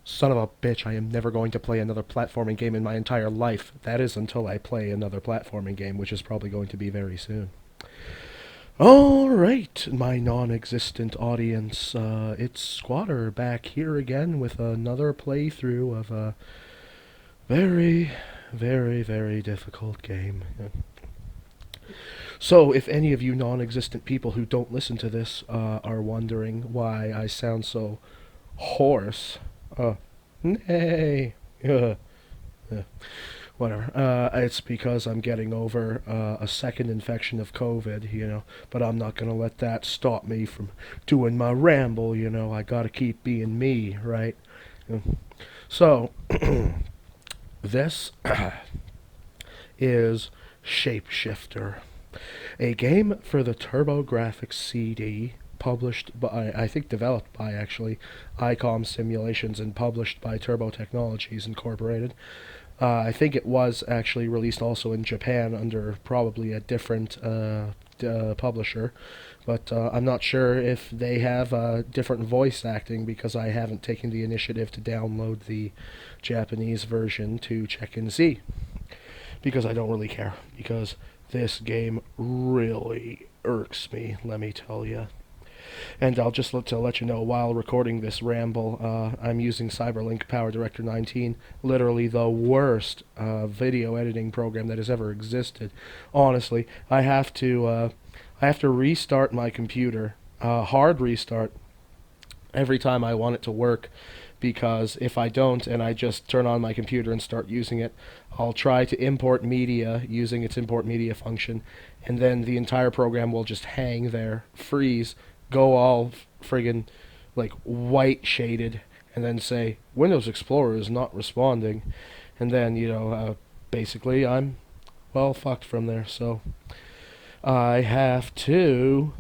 Son of a bitch, I am never going to play another platforming game in my entire life. That is until I play another platforming game, which is probably going to be very soon. Alright, my non-existent audience, it's Skwatter back here again with another playthrough of a very, very difficult game. So, if any of you non-existent people who don't listen to this are wondering why I sound so hoarse, nay, whatever. It's because I'm getting over a second infection of COVID, but I'm not gonna let that stop me from doing my ramble. I gotta keep being me, right? So, this is Shapeshifter, a game for the TurboGrafx CD, published by, I think developed by actually, ICOM Simulations and published by Turbo Technologies Incorporated. I think it was actually released also in Japan under probably a different publisher, but I'm not sure if they have different voice acting because I haven't taken the initiative to download the Japanese version to check and see. Because I don't really care, because this game really irks me, let me tell you. And I'll just let you know, while recording this ramble, I'm using Cyberlink PowerDirector 19, literally the worst video editing program that has ever existed. Honestly, I have to restart my computer, hard restart, every time I want it to work, because if I don't and I just turn on my computer and start using it, I'll try to import media using its import media function, and then the entire program will just hang there, freeze, go all friggin' like white shaded, and then say Windows Explorer is not responding, and then basically I'm well fucked from there. So I have to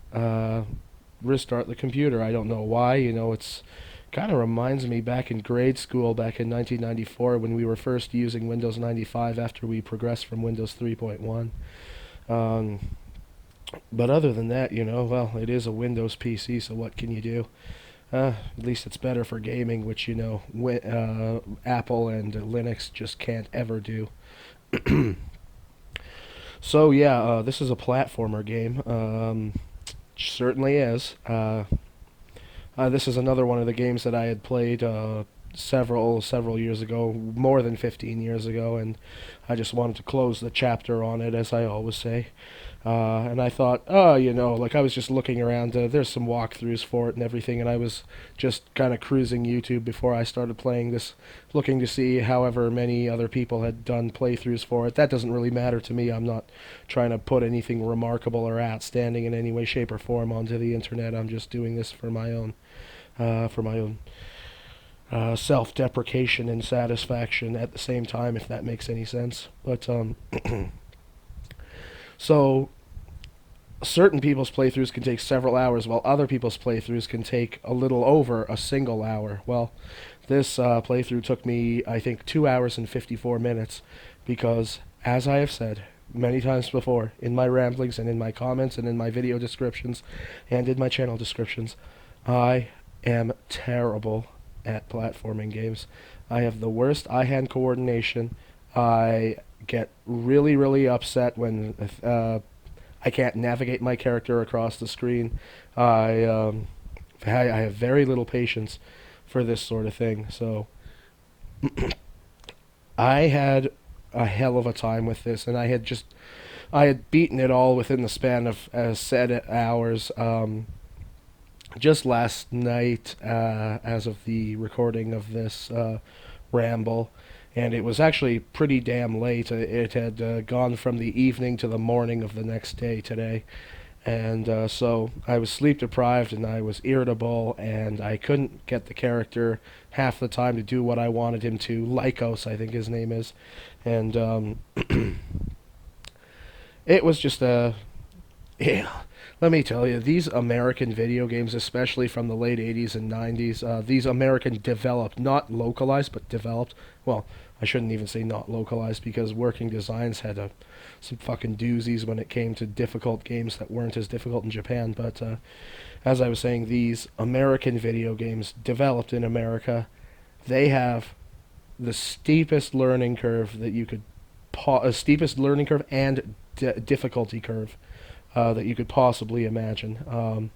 restart the computer. I don't know why. It's kind of reminds me back in grade school, back in 1994, when we were first using Windows 95 after we progressed from Windows 3.1. But other than that, well, it is a Windows PC, so what can you do? At least it's better for gaming, which, Apple and Linux just can't ever do. So, yeah, this is a platformer game. Certainly is. This is another one of the games that I had played several years ago, more than 15 years ago, and I just wanted to close the chapter on it, as I always say. And I thought, I was just looking around. There's some walkthroughs for it and everything, and I was just kind of cruising YouTube before I started playing this, looking to see however many other people had done playthroughs for it. That doesn't really matter to me. I'm not trying to put anything remarkable or outstanding in any way, shape, or form onto the internet. I'm just doing this for my own self-deprecation and satisfaction at the same time, if that makes any sense. But so certain people's playthroughs can take several hours, while other people's playthroughs can take a little over a single hour. Well, this playthrough took me, I think, 2 hours and 54 minutes, because, as I have said many times before, in my ramblings and in my comments and in my video descriptions and in my channel descriptions, I am terrible at platforming games. I have the worst eye-hand coordination. I get really upset when I can't navigate my character across the screen. I have very little patience for this sort of thing. So I had a hell of a time with this, and I had beaten it all within the span of said hours. Just last night, as of the recording of this ramble, and it was actually pretty damn late. It had gone from the evening to the morning of the next day today, and so I was sleep deprived, and I was irritable, and I couldn't get the character half the time to do what I wanted him to. Lycos, I think his name is, and it was just yeah. Let me tell you, these American video games, especially from the late 80s and 90s, these American developed, not localized, but developed, well, I shouldn't even say not localized, because Working Designs had some fucking doozies when it came to difficult games that weren't as difficult in Japan, but as I was saying, these American video games developed in America, they have the steepest learning curve that you could, steepest learning curve and difficulty curve that you could possibly imagine.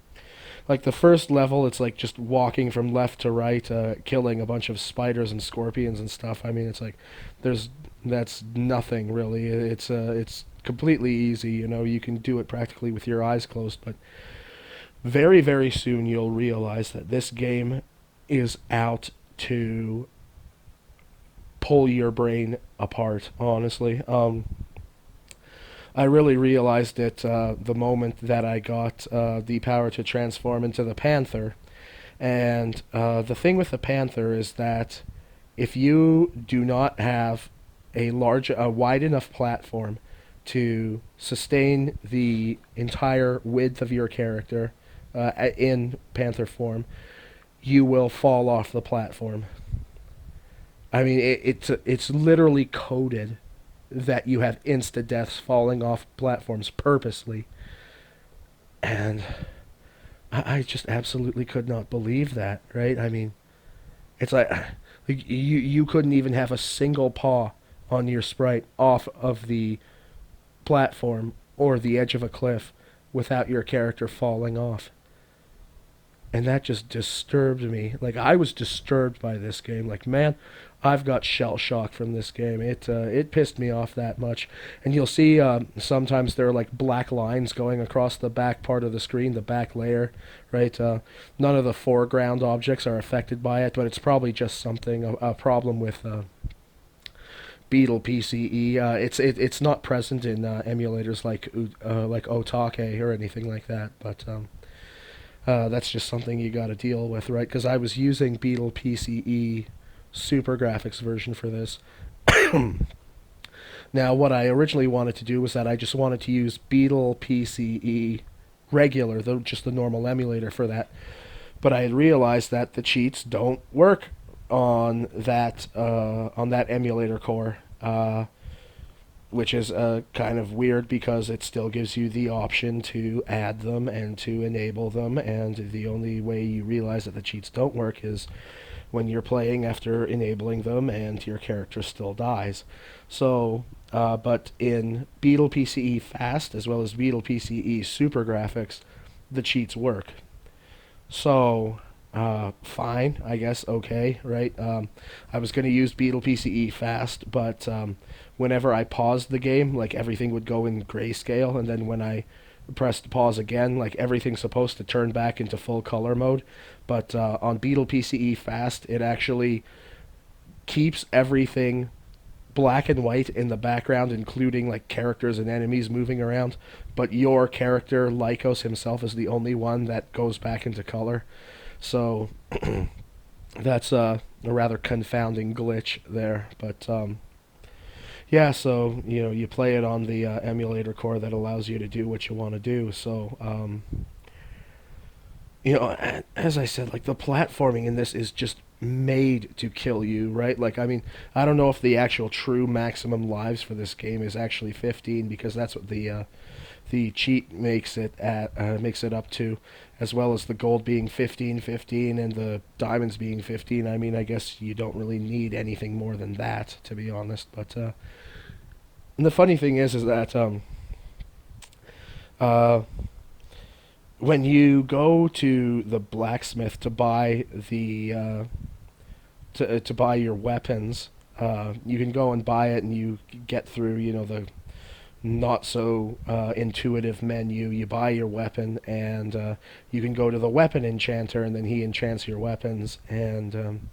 Like the first level, it's like just walking from left to right, killing a bunch of spiders and scorpions and stuff. I mean, it's like there's that's nothing really. It's completely easy. You know, you can do it practically with your eyes closed. But very very soon you'll realize that this game is out to pull your brain apart. Honestly, I really realized it the moment that I got the power to transform into the Panther. And the thing with the Panther is that if you do not have a wide enough platform to sustain the entire width of your character in Panther form, you will fall off the platform. I mean, it's literally coded that you have insta deaths falling off platforms purposely, and I just absolutely could not believe that. Right? I mean, it's like you couldn't even have a single paw on your sprite off of the platform or the edge of a cliff without your character falling off. And that just disturbed me. Like I was disturbed by this game. Like man, I've got shell shock from this game. It pissed me off that much. And you'll see sometimes there are like black lines going across the back part of the screen, the back layer, right? None of the foreground objects are affected by it, but it's probably just something a problem with Beetle PCE. It's not present in emulators like Otake or anything like that, but. That's just something you got to deal with, right? Because I was using Beetle PCE TurboGrafx version for this. Now, what I originally wanted to do was that I just wanted to use Beetle PCE regular, just the normal emulator for that. But I had realized that the cheats don't work on that emulator core. Which is kind of weird because it still gives you the option to add them and to enable them, and the only way you realize that the cheats don't work is when you're playing after enabling them and your character still dies. So, but in Beetle PCE Fast as well as Beetle PCE TurboGrafx, the cheats work. So, fine, I guess, okay, right? I was going to use Beetle PCE Fast, but whenever I paused the game, like everything would go in grayscale, and then when I pressed pause again, like everything's supposed to turn back into full color mode. But on Beetle PCE Fast, it actually keeps everything black and white in the background, including like characters and enemies moving around. But your character, Lycos himself, is the only one that goes back into color. So that's a rather confounding glitch there. But yeah, so you play it on the emulator core that allows you to do what you want to do. So as I said, like the platforming in this is just made to kill you, right? Like I mean, I don't know if the actual true maximum lives for this game is actually 15, because that's what the cheat makes it up to, as well as the gold being 15 and the diamonds being 15. I mean, I guess you don't really need anything more than that, to be honest. But and the funny thing is that when you go to the blacksmith to buy the to buy your weapons, you can go and buy it, and you get through the not so intuitive menu. You buy your weapon, and you can go to the weapon enchanter, and then he enchants your weapons. And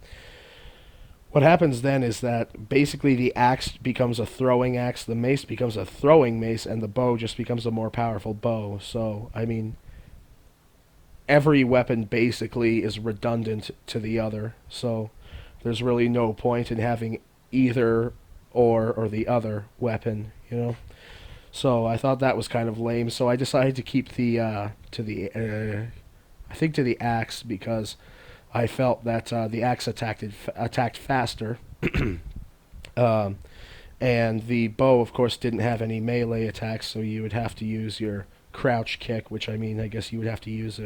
what happens then is that basically the axe becomes a throwing axe, the mace becomes a throwing mace, and the bow just becomes a more powerful bow. So I mean, every weapon basically is redundant to the other. So there's really no point in having either or the other weapon, So I thought that was kind of lame. So I decided to keep I think to the axe, because I felt that the axe attacked faster, and the bow, of course, didn't have any melee attacks. So you would have to use your crouch kick, which I mean, I guess you would have to use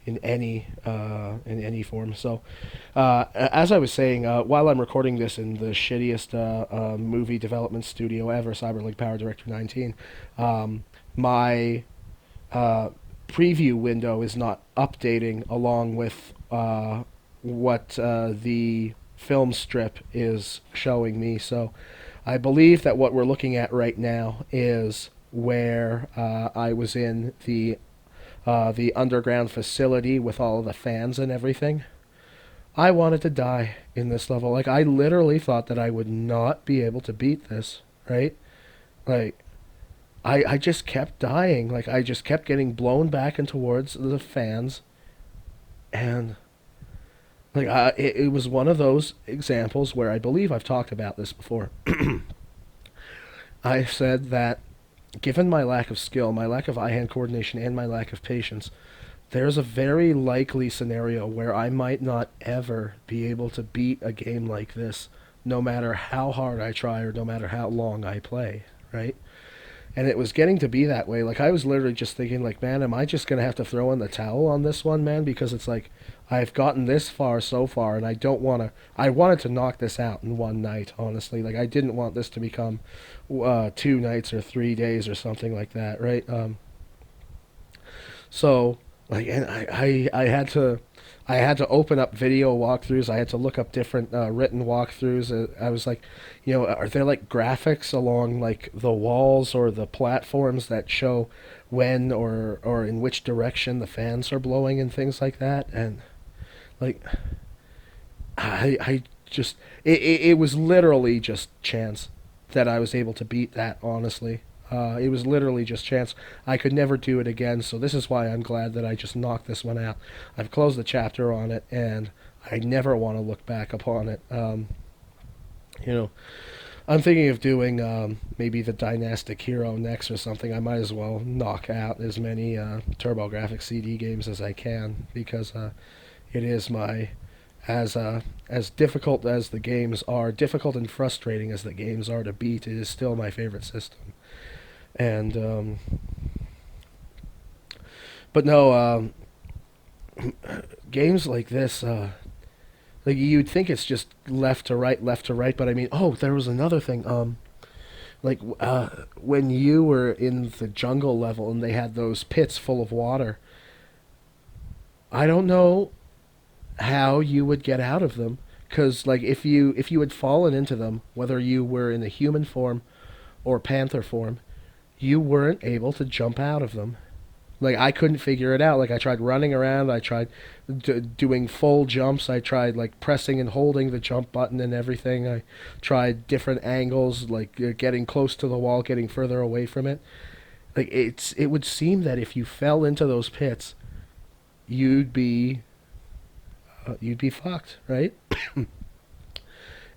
in any form. So, as I was saying, while I'm recording this in the shittiest movie development studio ever, CyberLink Power Director 19, my preview window is not updating along with what the film strip is showing me. So I believe that what we're looking at right now is where I was in the underground facility with all of the fans and everything. I wanted to die in this level. Like, I literally thought that I would not be able to beat this, right? Like, I just kept dying. Like, I just kept getting blown back and towards the fans. And, like, it was one of those examples where I believe I've talked about this before. I said that given my lack of skill, my lack of eye-hand coordination, and my lack of patience, there's a very likely scenario where I might not ever be able to beat a game like this, no matter how hard I try or no matter how long I play, right? And it was getting to be that way. Like, I was literally just thinking, like, man, am I just going to have to throw in the towel on this one, man? Because it's like, I've gotten this far so far, and I don't want to... I wanted to knock this out in one night, honestly. Like, I didn't want this to become 2 nights or 3 days or something like that, right? So, like, and I had to open up video walkthroughs. I had to look up different written walkthroughs. I was like, are there like graphics along like the walls or the platforms that show when or in which direction the fans are blowing and things like that? And like, I just it was literally just chance that I was able to beat that. Honestly, it was literally just chance. I could never do it again, so this is why I'm glad that I just knocked this one out. I've closed the chapter on it, and I never want to look back upon it. You know, I'm thinking of doing maybe the Dynastic Hero next or something. I might as well knock out as many TurboGrafx CD games as I can, because it is my as difficult as the games are, difficult and frustrating as the games are to beat, it is still my favorite system. And but no, games like this, like you'd think it's just left to right, but I mean, oh, there was another thing. Like when you were in the jungle level and they had those pits full of water, I don't know how you would get out of them, because like if you had fallen into them, whether you were in the human form or panther form, you weren't able to jump out of them. Like, I couldn't figure it out. Like, I tried running around, I tried doing full jumps, I tried like pressing and holding the jump button and everything. I tried different angles, like getting close to the wall, getting further away from it. Like, it would seem that if you fell into those pits, you'd be fucked, right?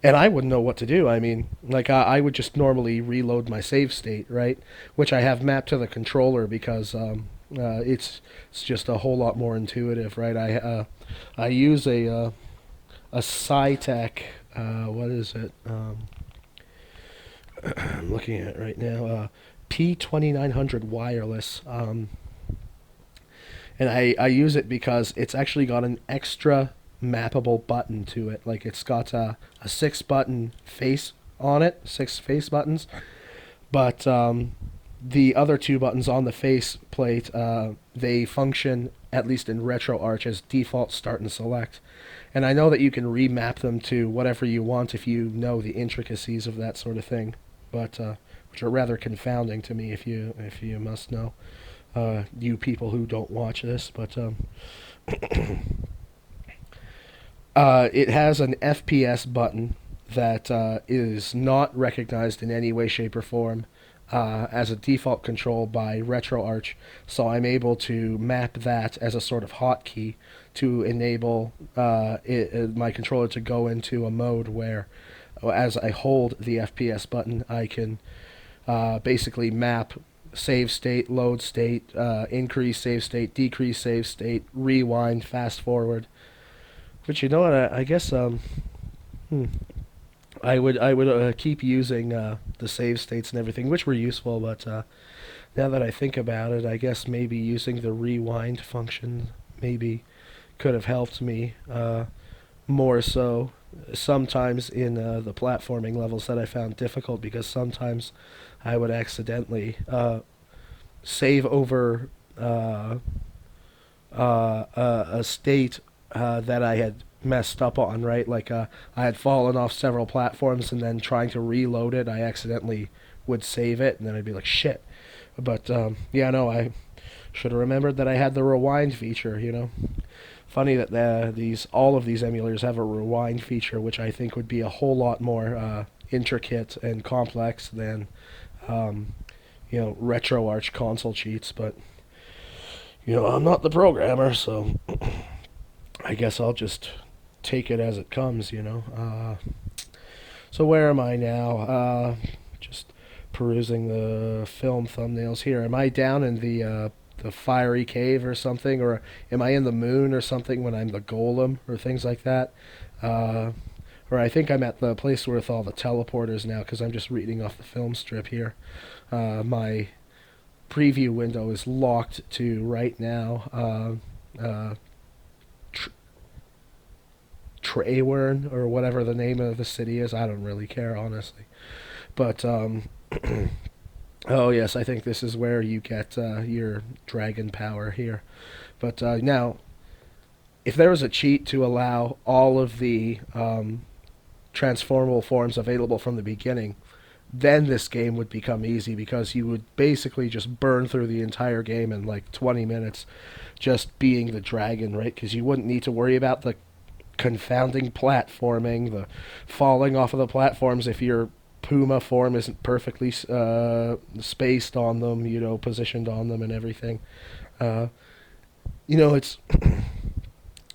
And I wouldn't know what to do. I mean, like, I would just normally reload my save state, right? Which I have mapped to the controller because it's just a whole lot more intuitive, right? I use a Cytec, what is it? I'm looking at it right now. P2900 wireless. And I use it because it's actually got an extra mappable button to it. Like, it's got a 6-button face on it, 6 face buttons, but the other 2 buttons on the face plate, they function, at least in RetroArch, as default start and select. And I know that you can remap them to whatever you want if you know the intricacies of that sort of thing, but which are rather confounding to me if you must know, you people who don't watch this. But it has an FPS button that is not recognized in any way, shape, or form as a default control by RetroArch, so I'm able to map that as a sort of hotkey to enable my controller to go into a mode where, as I hold the FPS button, I can basically map save state, load state, increase save state, decrease save state, rewind, fast forward. But you know what? I guess I would keep using the save states and everything, which were useful. But now that I think about it, I guess maybe using the rewind function maybe could have helped me more so sometimes in the platforming levels that I found difficult, because sometimes I would accidentally save over a state that I had messed up on, right? Like I had fallen off several platforms, and then trying to reload it, I accidentally would save it, and then I'd be like, shit. But yeah, no, I should have remembered that I had the rewind feature. Funny that all of these emulators have a rewind feature, which I think would be a whole lot more intricate and complex than RetroArch console cheats. But I'm not the programmer, so I guess I'll just take it as it comes. So where am I now? Just perusing the film thumbnails here. Am I down in the fiery cave or something, or am I in the moon or something when I'm the golem or things like that? Or I think I'm at the place with all the teleporters now, because I'm just reading off the film strip here. My preview window is locked to right now. Traywern, or whatever the name of the city is. I don't really care, honestly. But oh yes, I think this is where you get your dragon power here. But now, if there was a cheat to allow all of the transformable forms available from the beginning, then this game would become easy, because you would basically just burn through the entire game in like 20 minutes just being the dragon, right? Because you wouldn't need to worry about the confounding platforming, the falling off of the platforms if your Puma form isn't perfectly spaced on them, positioned on them and everything. It's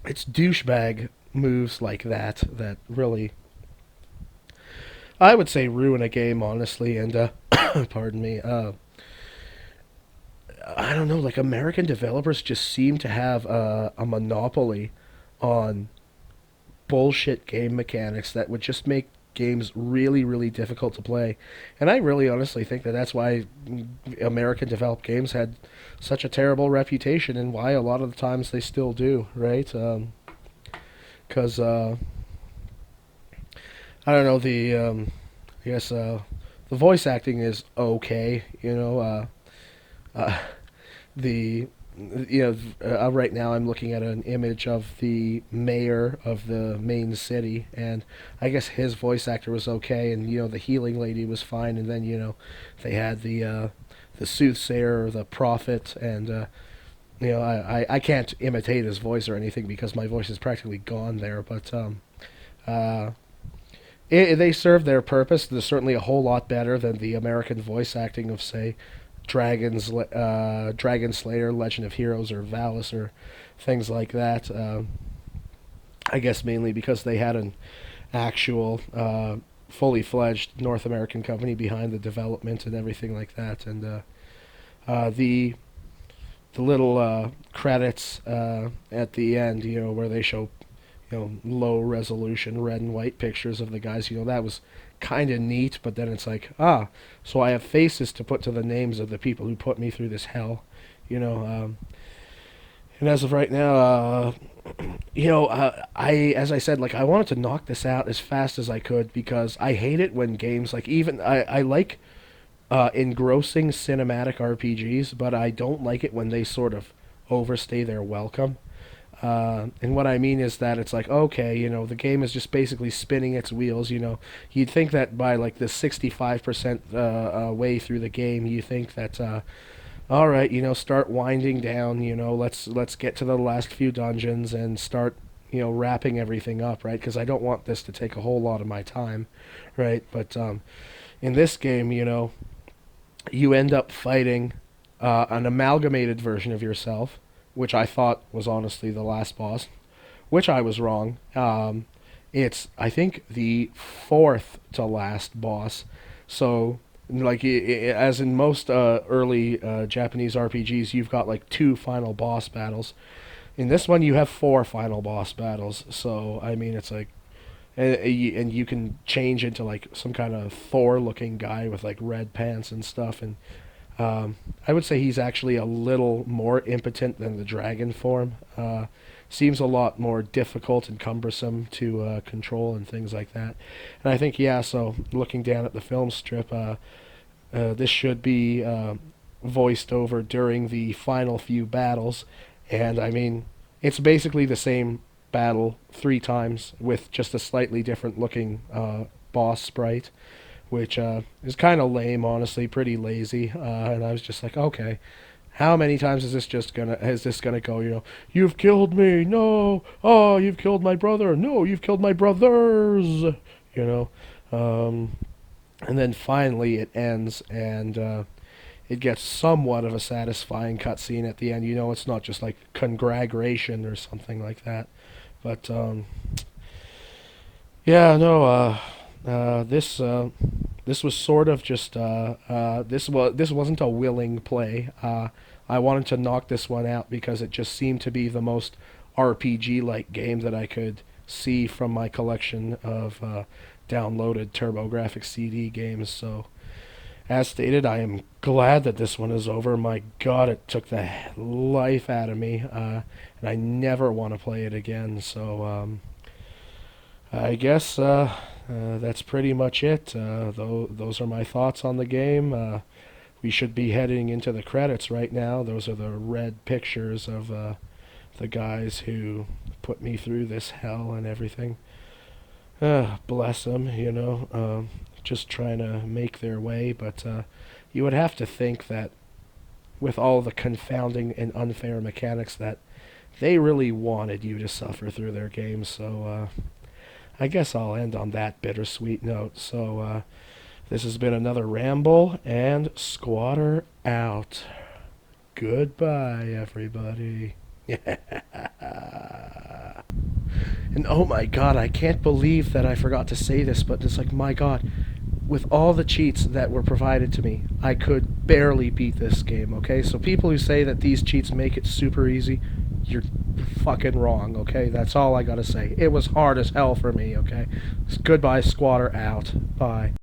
it's douchebag moves like that really, I would say, ruin a game, honestly. And pardon me. I don't know. Like, American developers just seem to have a monopoly on bullshit game mechanics that would just make games really, really difficult to play. And I really honestly think that that's why American developed games had such a terrible reputation, and why a lot of the times they still do, right? Because I don't know, I guess the voice acting is okay. The right now I'm looking at an image of the mayor of the main city, and I guess his voice actor was okay, and the healing lady was fine, and then they had the soothsayer, or the prophet, and I can't imitate his voice or anything, because my voice is practically gone there, but uh, they served their purpose. They're certainly a whole lot better than the American voice acting of, say, Dragon Slayer, Legend of Heroes, or Valis, or things like that. I guess mainly because they had an actual, fully fledged North American company behind the development and everything like that. And the little credits at the end, where they show low resolution red and white pictures of the guys, that was kind of neat. But then it's like, so I have faces to put to the names of the people who put me through this hell, and as of right now, as I said, like, I wanted to knock this out as fast as I could, because I hate it when games, like, even I like engrossing cinematic RPGs, but I don't like it when they sort of overstay their welcome. And what I mean is that it's like, okay, the game is just basically spinning its wheels. You'd think that by like the 65% way through the game, you think that, all right, start winding down. Let's get to the last few dungeons and start, wrapping everything up, right? Because I don't want this to take a whole lot of my time, right? But in this game, you end up fighting an amalgamated version of yourself, which I thought was honestly the last boss, which I was wrong. It's, I think, the fourth to last boss. So, like, as in most early Japanese RPGs, you've got like 2 final boss battles. In this one, you have 4 final boss battles. So, I mean, it's like, and you can change into like some kind of Thor-looking guy with like red pants and stuff, and I would say he's actually a little more impotent than the dragon form. Seems a lot more difficult and cumbersome to control and things like that. And I think, yeah, so looking down at the film strip, this should be voiced over during the final few battles. And I mean, it's basically the same battle 3 times with just a slightly different looking boss sprite, which is kind of lame, honestly, pretty lazy. And I was just like, okay, how many times is this gonna go? You know, you've killed me, no. Oh, you've killed my brother, no. You've killed my brothers. You know, and then finally it ends, and it gets somewhat of a satisfying cutscene at the end. You know, it's not just like congratulation or something like that, but yeah, no. This was sort of just this wasn't a willing play. I wanted to knock this one out because it just seemed to be the most RPG-like game that I could see from my collection of downloaded TurboGrafx CD games. So, as stated, I am glad that this one is over. My God, it took the life out of me, and I never want to play it again. So, I guess that's pretty much it. Those are my thoughts on the game. We should be heading into the credits right now. Those are the red pictures of the guys who put me through this hell and everything. Bless them, you know, just trying to make their way. But you would have to think that with all the confounding and unfair mechanics that they really wanted you to suffer through their games. So I guess I'll end on that bittersweet note. So this has been another Ramble, and Skwatter out. Goodbye, everybody. And oh my God, I can't believe that I forgot to say this, but it's like, my God, with all the cheats that were provided to me, I could barely beat this game, okay? So people who say that these cheats make it super easy, you're fucking wrong, okay? That's all I gotta say. It was hard as hell for me, okay? Goodbye, Skwatter out. Bye.